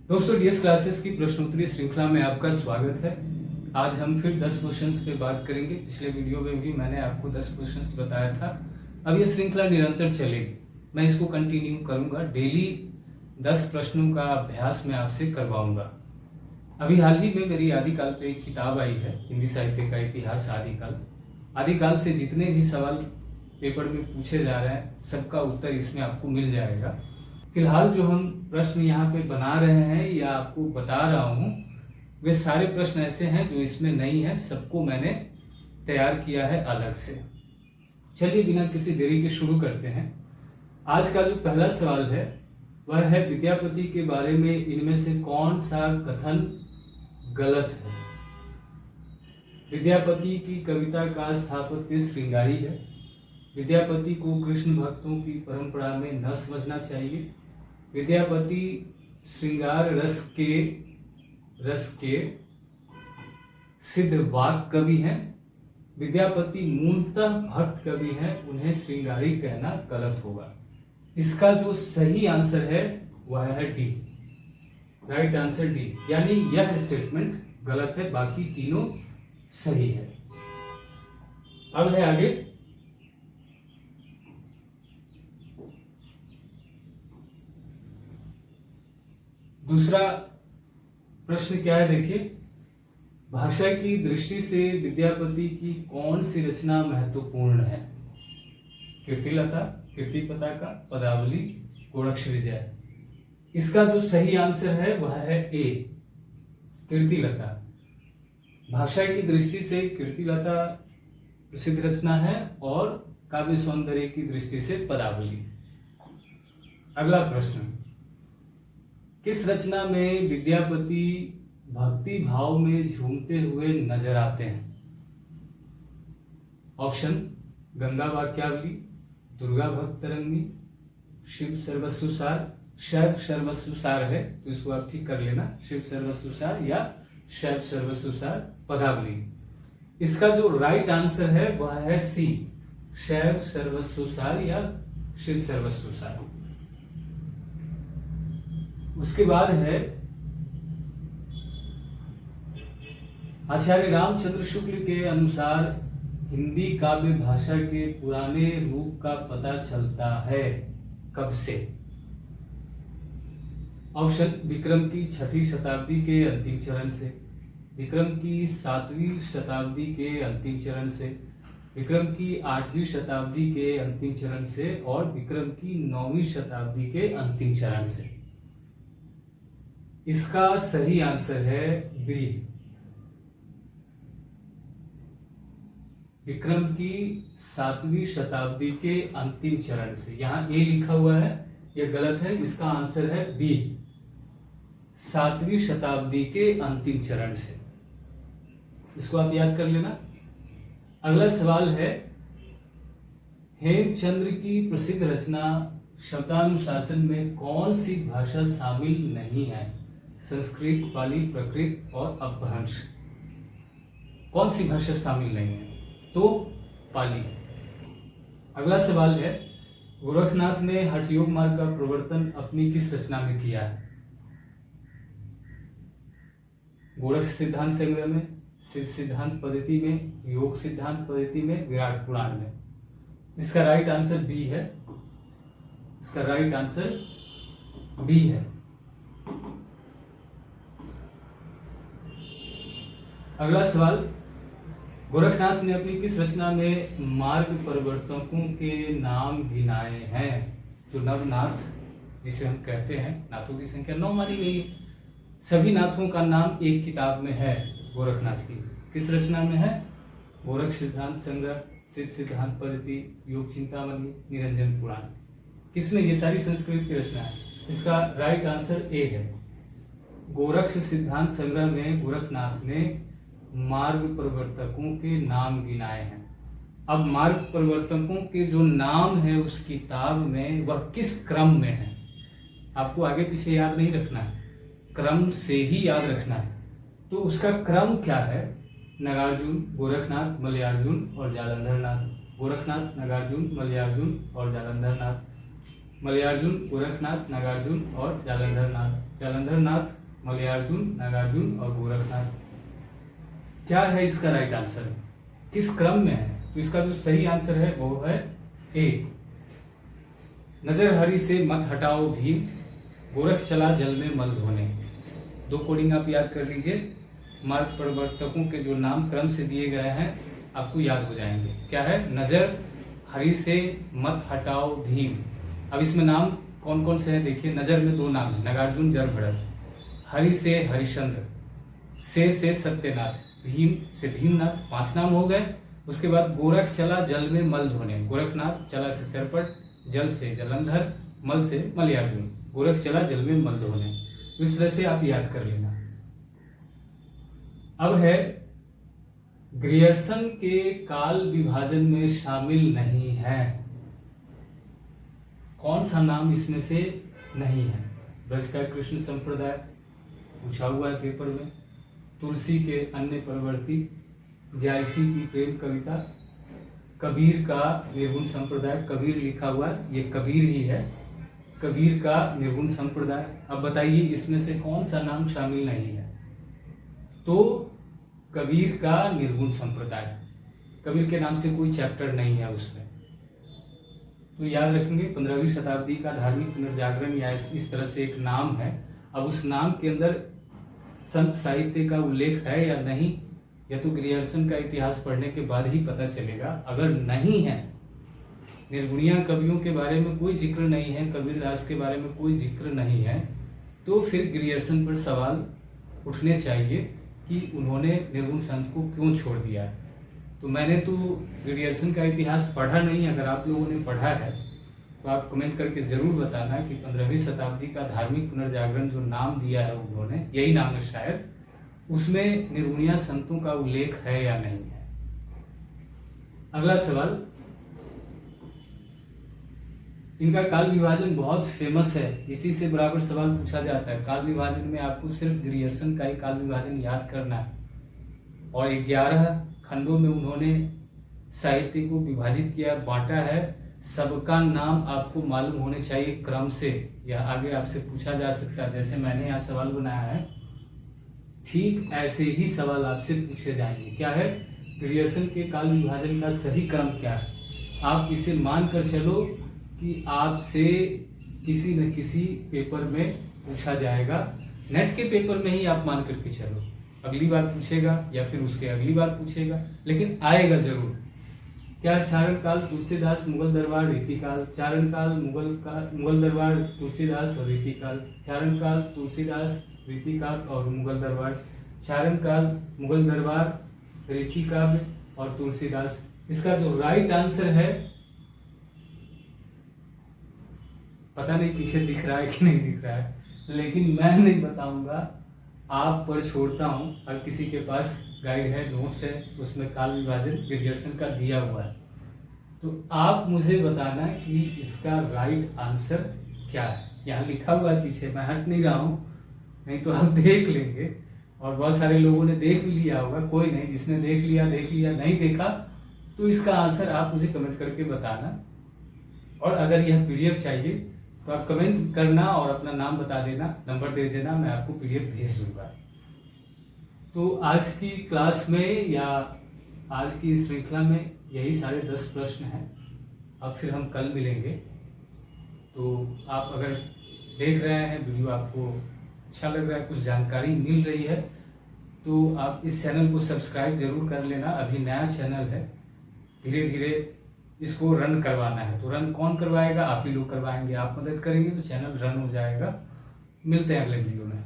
दोस्तों, DS classes की प्रश्नोत्तरी श्रृंखला में आपका स्वागत है। आज हम फिर 10 क्वेश्चंस पे बात करेंगे। पिछले वीडियो में भी मैंने आपको 10 क्वेश्चंस बताया था। अब ये श्रृंखला निरंतर चलेगी, मैं इसको कंटिन्यू करूंगा। डेली 10 प्रश्नों का अभ्यास मैं आपसे करवाऊंगा। अभी हाल ही में मेरी आदिकाल पे एक किताब आई है, हिंदी साहित्य का इतिहास आदिकाल। आदिकाल से जितने भी सवाल पेपर में पूछे जा रहे हैं, सबका उत्तर इसमें आपको मिल जाएगा। फिलहाल जो हम प्रश्न यहाँ पे बना रहे हैं या आपको बता रहा हूँ, वे सारे प्रश्न ऐसे हैं जो इसमें नहीं है। सबको मैंने तैयार किया है अलग से। चलिए बिना किसी देरी के शुरू करते हैं। आज का जो पहला सवाल है वह है, विद्यापति के बारे में इनमें से कौन सा कथन गलत है? विद्यापति की कविता का स्थापत्य श्रृंगारी है। विद्यापति को कृष्ण भक्तों की परंपरा में न समझना चाहिए। विद्यापति श्रृंगार रस के सिद्ध वाक कवि हैं। विद्यापति मूलतः भक्त कवि हैं, उन्हें श्रृंगारी कहना गलत होगा। इसका जो सही आंसर है वह है डी, राइट आंसर डी। यानी यह स्टेटमेंट गलत है, बाकी तीनों सही है। अब है आगे दूसरा प्रश्न क्या है, देखिए। भाषा की दृष्टि से विद्यापति की कौन सी रचना महत्वपूर्ण है? कीर्तिलता, कीर्तिपताका, पदावली, गोरक्ष विजय। इसका जो सही आंसर है वह है ए, कीर्तिलता। भाषा की दृष्टि से कीर्तिलता प्रसिद्ध रचना है और काव्य सौंदर्य की दृष्टि से पदावली। अगला प्रश्न, किस रचना में विद्यापति भक्ति भाव में झूमते हुए नजर आते हैं? ऑप्शन, गंगा वाक्यावली, दुर्गा भक्त तरंगी, शिव सर्वस्वसार। शैव सर्वस्वसार है तो इसको आप ठीक कर लेना, शिव सर्वस्वसार या शैव सर्वस्वसार, पदावली। इसका जो राइट आंसर है वह है सी, शैव सर्वस्वसार या शिव सर्वस्वसार। उसके बाद है, आचार्य रामचंद्र शुक्ल के अनुसार हिंदी काव्य भाषा के पुराने रूप का पता चलता है कब से? ऑप्शन, विक्रम की 6वीं शताब्दी के अंतिम चरण से, विक्रम की 7वीं शताब्दी के अंतिम चरण से, विक्रम की 8वीं शताब्दी के अंतिम चरण से और विक्रम की 9वीं शताब्दी के अंतिम चरण से। इसका सही आंसर है बी, विक्रम की 7वीं शताब्दी के अंतिम चरण से। यहां ए लिखा हुआ है, यह गलत है। इसका आंसर है बी, 7वीं शताब्दी के अंतिम चरण से। इसको आप याद कर लेना। अगला सवाल है, हेमचंद्र की प्रसिद्ध रचना शब्दानुशासन में कौन सी भाषा शामिल नहीं है? संस्कृत, पाली, प्राकृत और अपभ्रंश। कौन सी भाषा शामिल नहीं है? तो पाली। अगला सवाल है, गोरखनाथ ने हठ योग मार्ग का प्रवर्तन अपनी किस रचना में किया है? गोरख सिद्धांत संग्रह में, सिद्ध सिद्धांत पद्धति में, योग सिद्धांत पद्धति में, विराट पुराण में। इसका राइट आंसर बी है, इसका राइट आंसर बी है। अगला सवाल, गोरखनाथ ने अपनी किस रचना में मार्ग परिवर्तकों के नाम गिनाए हैं? जो नवनाथ जिसे हम कहते हैं, नाथों की संख्या 9 मानी गई है। सभी नाथों का नाम एक किताब में है गोरखनाथ की। किस रचना में है? गोरख सिद्धांत संग्रह, सिद्ध सिद्धांत पद्धति, योग चिंतामणि, निरंजन पुराण। किसमें? ये सारी संस्कृत की रचना है। इसका राइट आंसर ए है। गोरख सिद्धांत संग्रह में गोरखनाथ ने मार्ग परिवर्तकों के नाम गिनाए हैं। अब मार्ग परिवर्तकों के जो नाम है उस किताब में, वह किस क्रम में है? आपको आगे पीछे याद नहीं रखना है, क्रम से ही याद रखना है। तो उसका क्रम क्या है? नागार्जुन, गोरखनाथ, मलयार्जुन और जालंधर नाथ। गोरखनाथ, नागार्जुन, मलयार्जुन और जालंधर नाथ। मलयार्जुन, गोरखनाथ, नागार्जुन और जालंधर नाथ। जालंधर नाथ, मलयार्जुन, नागार्जुन और गोरखनाथ। क्या है इसका राइट आंसर, किस क्रम में है? तो इसका जो सही आंसर है वो है ए, नजर हरि से मत हटाओ भीम, गोरख चला जल में मल धोने। दो कोडिंग आप याद कर लीजिए, मार्ग परिवर्तकों के जो नाम क्रम से दिए गए हैं आपको याद हो जाएंगे। क्या है? नजर हरि से मत हटाओ भीम। अब इसमें नाम कौन कौन से हैं देखिए, नजर में दो नाम है, नागार्जुन जल भरत, हरि से हरिश्चंद्र, से सत्यनाथ, भीम से भीमनाथ, 5 नाम हो गए। उसके बाद गोरख चला जल में मल धोने, गोरखनाथ, चला से चरपट, जल से जलंधर, मल से मलयार्जुन, गोरख चला जल में मल धोने। तो इस तरह से आप याद कर लेना। अब है ग्रियर्सन के काल विभाजन में शामिल नहीं है, कौन सा नाम इसमें से नहीं है? ब्रज का कृष्ण संप्रदाय पूछा हुआ है पेपर में, तुलसी के अन्य परवर्ती, जायसी की प्रेम कविता, कबीर का निर्गुण संप्रदाय, कबीर लिखा हुआ है, ये कबीर ही है, कबीर का निर्गुण संप्रदाय। अब बताइए इसमें से कौन सा नाम शामिल नहीं है? तो कबीर का निर्गुण संप्रदाय, कबीर के नाम से कोई चैप्टर नहीं है उसमें। तो याद रखेंगे 15वीं शताब्दी का धार्मिक पुनर्जागरण या इस तरह से एक नाम है। अब उस नाम के अंदर संत साहित्य का उल्लेख है या नहीं, या तो ग्रियर्सन का इतिहास पढ़ने के बाद ही पता चलेगा। अगर नहीं है, निर्गुणिया कवियों के बारे में कोई जिक्र नहीं है, कबीरदास के बारे में कोई जिक्र नहीं है, तो फिर ग्रियर्सन पर सवाल उठने चाहिए कि उन्होंने निर्गुण संत को क्यों छोड़ दिया है। तो मैंने तो ग्रियर्सन का इतिहास पढ़ा नहीं, अगर आप लोगों ने पढ़ा है तो आप कमेंट करके ज़रूर बताना कि 15वीं शताब्दी का धार्मिक पुनर्जागरण जो नाम दिया है उन्होंने, यही नाम है शायद, उसमें निर्गुणिया संतों का उल्लेख है या नहीं है। अगला सवाल, इनका काल विभाजन बहुत फेमस है, इसी से बराबर सवाल पूछा जाता है। काल विभाजन में आपको सिर्फ ग्रियर्सन का ही काल विभाजन याद करना है, और 11 खंडों में उन्होंने साहित्य को विभाजित किया, बांटा है। सबका नाम आपको मालूम होने चाहिए क्रम से, यह आगे आपसे पूछा जा सकता है। जैसे मैंने यहाँ सवाल बनाया है, ठीक ऐसे ही सवाल आपसे पूछे जाएंगे। क्या है? ग्रियर्सन के काल विभाजन का सही क्रम क्या है? आप इसे मान कर चलो कि आपसे किसी न किसी पेपर में पूछा जाएगा, नेट के पेपर में ही आप मान करके चलो। अगली बार पूछेगा या फिर उसके अगली बार पूछेगा, लेकिन आएगा जरूर। क्या चारण काल तुलसीदास मुगल दरबार रीतिकाल, चारण काल मुगल दरबार तुलसीदास और रीतिकाल, चारण काल तुलसीदास रीतिकाल और मुगल दरबार, चारण काल मुगल दरबार रीतिकाल और तुलसीदास। इसका जो राइट आंसर है, पता नहीं पीछे दिख रहा है कि नहीं दिख रहा है, लेकिन मैं नहीं बताऊंगा, आप पर छोड़ता हूं। हर किसी के पास गाइड है, नोट्स है, उसमें काल विभाजन ग्रियर्सन का दिया हुआ है। तो आप मुझे बताना कि इसका राइट आंसर क्या है। यहाँ लिखा हुआ है पीछे, मैं हट नहीं रहा हूँ, नहीं तो आप देख लेंगे, और बहुत सारे लोगों ने देख भी लिया होगा। कोई नहीं, जिसने देख लिया, नहीं देखा तो इसका आंसर आप मुझे कमेंट करके बताना। और अगर यह PDF चाहिए तो आप कमेंट करना और अपना नाम बता देना, नंबर दे देना, मैं आपको PDF भेज दूंगा। तो आज की क्लास में या आज की श्रृंखला में यही सारे 10 प्रश्न हैं। अब फिर हम कल मिलेंगे। तो आप अगर देख रहे हैं वीडियो, आपको अच्छा लग रहा है, कुछ जानकारी मिल रही है, तो आप इस चैनल को सब्सक्राइब जरूर कर लेना। अभी नया चैनल है, धीरे धीरे इसको रन करवाना है। तो रन कौन करवाएगा? आप ही लोग करवाएंगे। आप मदद करेंगे तो चैनल रन हो जाएगा। मिलते हैं अगले वीडियो में।